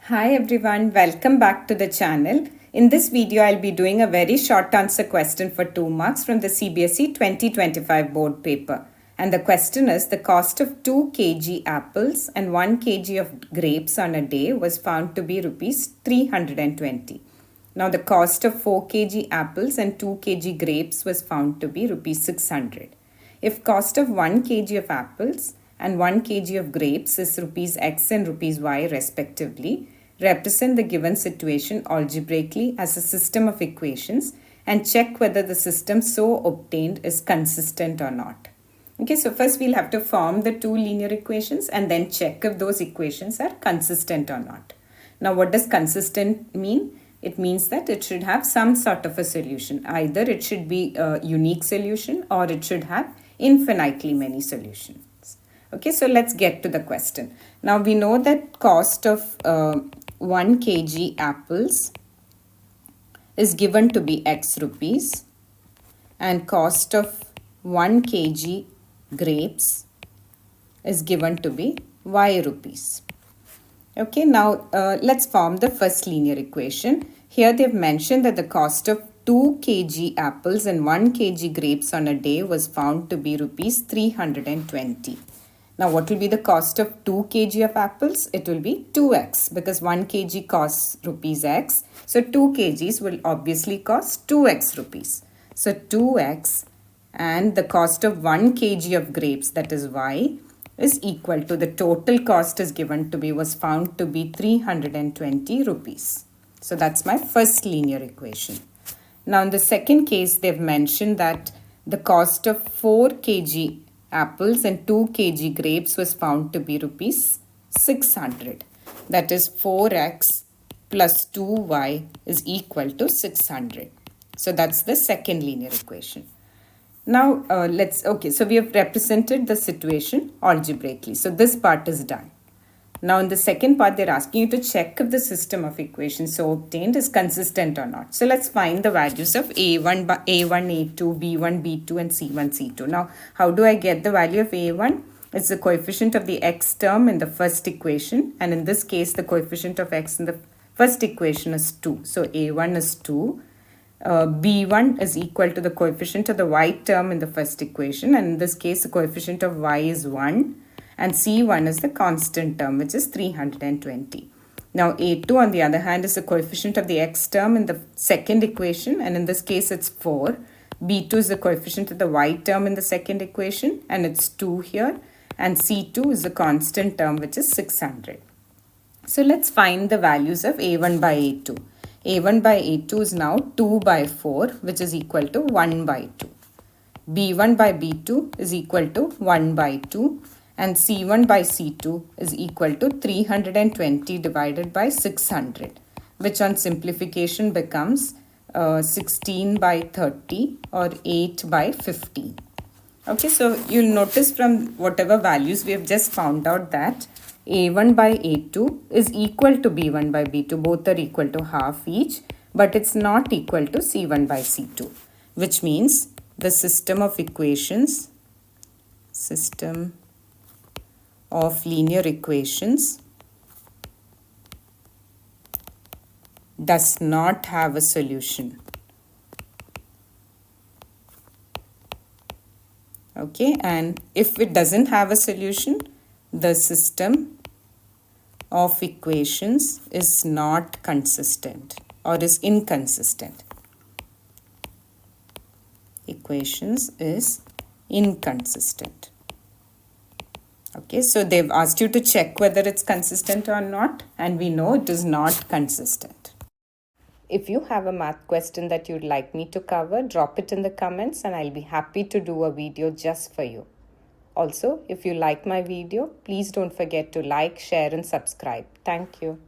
Hi everyone, welcome back to the channel. In this video, I'll be doing a very short answer question for 2 marks from the Cbse 2025 board paper. And the question is, the cost of 2 kg apples and 1 kg of grapes on a day was found to be rupees 320. Now the cost of 4 kg apples and 2 kg grapes was found to be rupees 600. If cost of 1 kg of apples and 1 kg of grapes is rupees X and rupees Y respectively, represent the given situation algebraically as a system of equations and check whether the system so obtained is consistent or not. Okay, so first we'll have to form the two linear equations and then check if those equations are consistent or not. Now, what does consistent mean? It means that it should have some sort of a solution. Either it should be a unique solution or it should have infinitely many solutions. Okay, so let's get to the question. Now, we know that cost of 1 kg apples is given to be X rupees and cost of 1 kg grapes is given to be Y rupees. Okay, now let's form the first linear equation. Here they've mentioned that the cost of 2 kg apples and 1 kg grapes on a day was found to be rupees 320. Now, what will be the cost of 2 kg of apples? It will be 2x because 1 kg costs rupees x. So, 2 kgs will obviously cost 2x rupees. So, 2x and the cost of 1 kg of grapes, that is y, is equal to the total cost is given to be was found to be 320 rupees. So, that's my first linear equation. Now, in the second case, they've mentioned that the cost of 4 kg apples and 2 kg grapes was found to be rupees 600. That is 4x plus 2y is equal to 600. So that's the second linear equation. Now so we have represented the situation algebraically. So this part is done. Now in the second part, they're asking you to check if the system of equations so obtained is consistent or not. So let's find the values of A1, A2, B1, B2 and C1, C2. Now how do I get the value of A1? It's the coefficient of the X term in the first equation. And in this case, the coefficient of X in the first equation is 2. So A1 is 2. B1 is equal to the coefficient of the Y term in the first equation. And in this case, the coefficient of Y is 1. And C1 is the constant term, which is 320. Now, A2 on the other hand is the coefficient of the X term in the second equation. And in this case, it's 4. B2 is the coefficient of the Y term in the second equation. And it's 2 here. And C2 is the constant term, which is 600. So, let's find the values of A1 by A2. A1 by A2 is now 2 by 4, which is equal to 1 by 2. B1 by B2 is equal to 1 by 2. And C1 by C2 is equal to 320 divided by 600, which on simplification becomes 16 by 30 or 8 by 15. Okay, so you'll notice from whatever values we have just found out that A1 by A2 is equal to B1 by B2. Both are equal to half each, but it's not equal to C1 by C2, which means the system of equations, of linear equations does not have a solution. Okay, and if it doesn't have a solution, the system of equations is not consistent or is inconsistent. Equations is inconsistent. Okay, so they've asked you to check whether it's consistent or not, and we know it is not consistent. If you have a math question that you'd like me to cover, drop it in the comments and I'll be happy to do a video just for you. Also, if you like my video, please don't forget to like, share and subscribe. Thank you.